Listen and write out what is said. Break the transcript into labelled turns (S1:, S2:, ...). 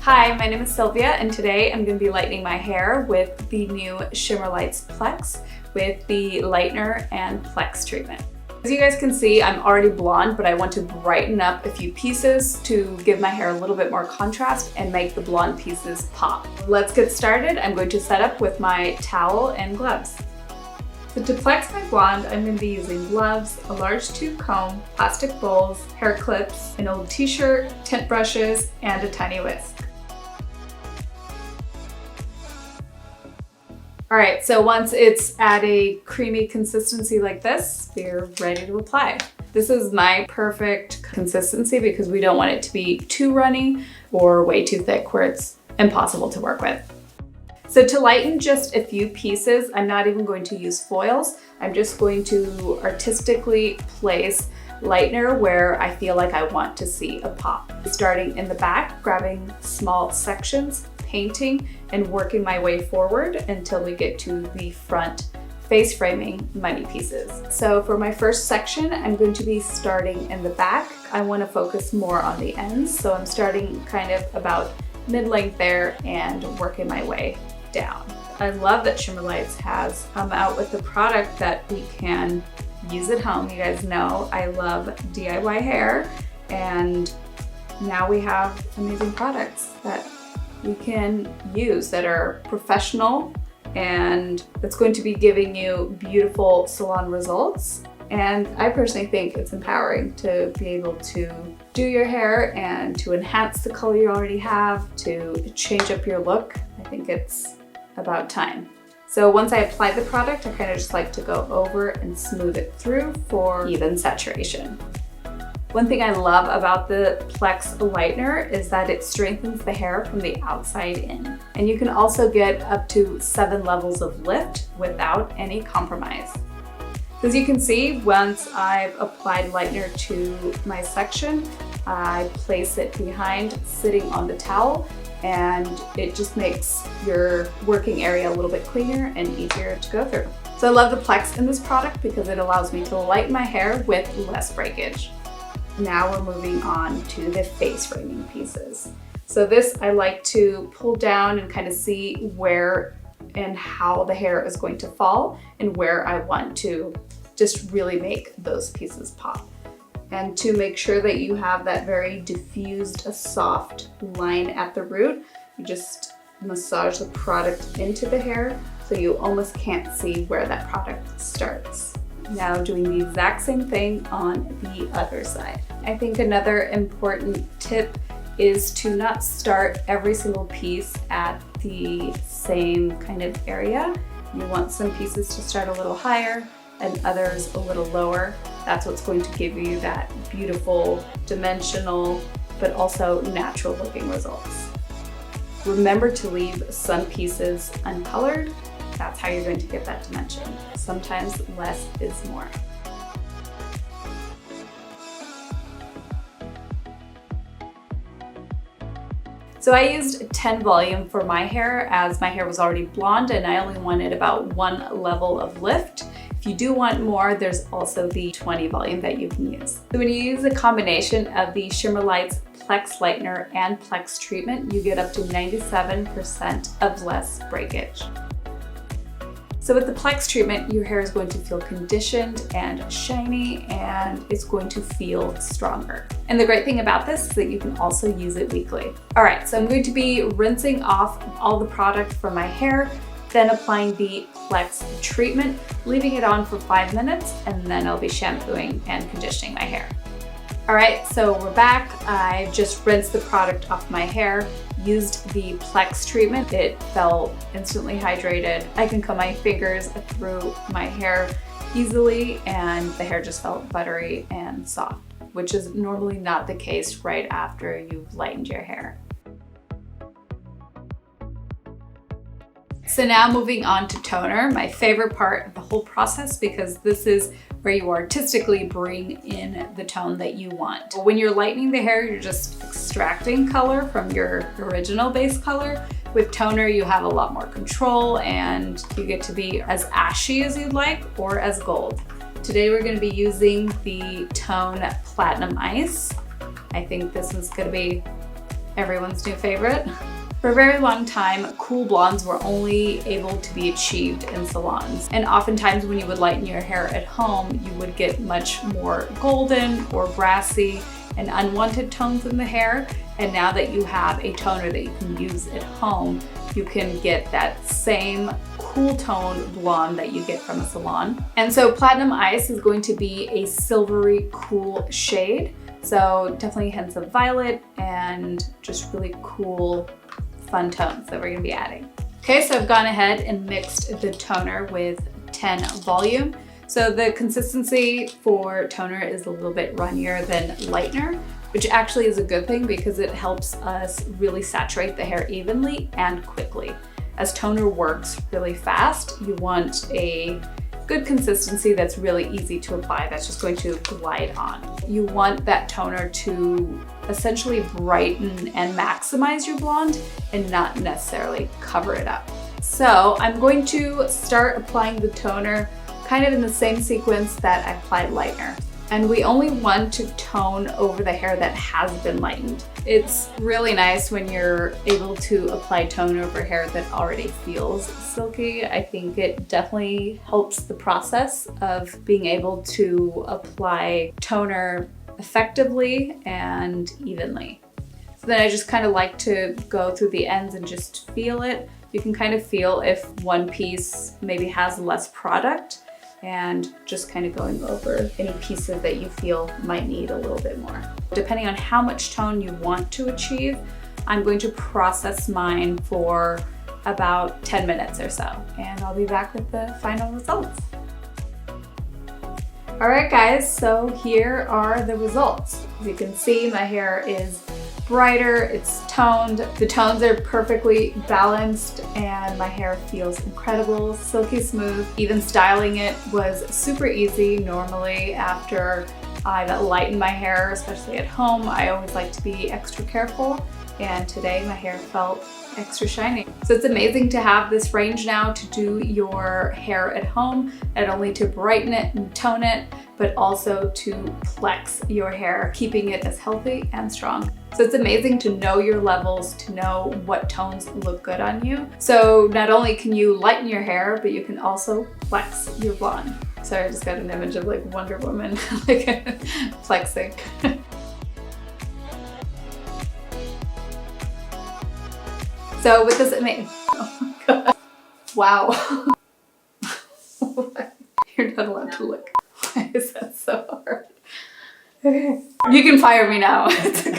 S1: Hi, my name is Sylvia and today I'm going to be lightening my hair with the new Shimmer Lights Plex with the Lightener and Plex treatment. As you guys can see, I'm already blonde, but I want to brighten up a few pieces to give my hair a little bit more contrast and make the blonde pieces pop. Let's get started. I'm going to set up with my towel and gloves. So to Plex my blonde, I'm going to be using gloves, a large tube comb, plastic bowls, hair clips, an old t-shirt, tint brushes, and a tiny whisk. All right, so once it's at a creamy consistency like this, we're ready to apply. This is my perfect consistency because we don't want it to be too runny or way too thick where it's impossible to work with. So to lighten just a few pieces, I'm not even going to use foils. I'm just going to artistically place lightener where I feel like I want to see a pop. Starting in the back, grabbing small sections, painting, and working my way forward until we get to the front face framing muddy pieces. So for my first section, I'm going to be starting in the back. I want to focus more on the ends, so I'm starting kind of about mid-length there and working my way down. I love that Shimmer Lights has come out with a product that we can use at home. You guys know I love DIY hair, and now we have amazing products that we can use that are professional and that's going to be giving you beautiful salon results. And I personally think it's empowering to be able to do your hair and to enhance the color you already have, to change up your look. I think it's about time. So once I apply the product, I kind of just like to go over and smooth it through for even saturation. One thing I love about the Plex Lightener is that it strengthens the hair from the outside in. And you can also get up to 7 levels of lift without any compromise. As you can see, once I've applied lightener to my section, I place it behind, sitting on the towel, and it just makes your working area a little bit cleaner and easier to go through. So I love the Plex in this product because it allows me to lighten my hair with less breakage. Now we're moving on to the face framing pieces. So this I like to pull down and kind of see where and how the hair is going to fall and where I want to just really make those pieces pop. And to make sure that you have that very diffused, a soft line at the root, you just massage the product into the hair so you almost can't see where that product starts. Now doing the exact same thing on the other side. I think another important tip is to not start every single piece at the same kind of area. You want some pieces to start a little higher and others a little lower. That's what's going to give you that beautiful, dimensional, but also natural looking results. Remember to leave some pieces uncolored. That's how you're going to get that dimension. Sometimes less is more. So I used 10 volume for my hair as my hair was already blonde and I only wanted about 1 level of lift. If you do want more, there's also the 20 volume that you can use. So when you use a combination of the Shimmer Lights Plex Lightener and Plex treatment, you get up to 97% of less breakage. So with the Plex treatment, your hair is going to feel conditioned and shiny, and it's going to feel stronger. And the great thing about this is that you can also use it weekly. All right, so I'm going to be rinsing off all the product from my hair, then applying the Plex treatment, leaving it on for 5 minutes, and then I'll be shampooing and conditioning my hair. All right, so we're back. I just rinsed the product off my hair, used the Plex treatment. It felt instantly hydrated. I can comb my fingers through my hair easily and the hair just felt buttery and soft, which is normally not the case right after you've lightened your hair. So now moving on to toner, my favorite part of the whole process because this is where you artistically bring in the tone that you want. When you're lightening the hair, you're just extracting color from your original base color. With toner, you have a lot more control and you get to be as ashy as you'd like or as gold. Today we're going to be using the tone Platinum Ice. I think this is going to be everyone's new favorite. For a very long time, cool blondes were only able to be achieved in salons. And oftentimes when you would lighten your hair at home, you would get much more golden or brassy and unwanted tones in the hair. And now that you have a toner that you can use at home, you can get that same cool tone blonde that you get from a salon. And so Platinum Ice is going to be a silvery cool shade. So definitely hints of violet and just really cool, fun tones that we're gonna be adding. Okay, so I've gone ahead and mixed the toner with 10 volume. So the consistency for toner is a little bit runnier than Lightener, which actually is a good thing because it helps us really saturate the hair evenly and quickly. As toner works really fast, you want a good consistency that's really easy to apply, that's just going to glide on. You want that toner to essentially brighten and maximize your blonde and not necessarily cover it up. So I'm going to start applying the toner kind of in the same sequence that I applied Lightener. And we only want to tone over the hair that has been lightened. It's really nice when you're able to apply toner over hair that already feels silky. I think it definitely helps the process of being able to apply toner effectively and evenly. So then I just kind of like to go through the ends and just feel it. You can kind of feel if one piece maybe has less product, and just kind of going over any pieces that you feel might need a little bit more. Depending on how much tone you want to achieve, I'm going to process mine for about 10 minutes or so, and I'll be back with the final results. All right guys, so here are the results. As you can see, my hair is brighter, it's toned, the tones are perfectly balanced, and my hair feels incredible, silky smooth. Even styling it was super easy. Normally after I've lightened my hair, especially at home, I always like to be extra careful, and today my hair felt extra shiny. So it's amazing to have this range now to do your hair at home, not only to brighten it and tone it, but also to plex your hair, keeping it as healthy and strong. So it's amazing to know your levels, to know what tones look good on you. So not only can you lighten your hair, but you can also plex your blonde. Sorry, I just got an image of like Wonder Woman, like plexing. So with this, oh my God. Wow. You're not allowed to look. Why is that so hard? Okay. You can fire me now. It's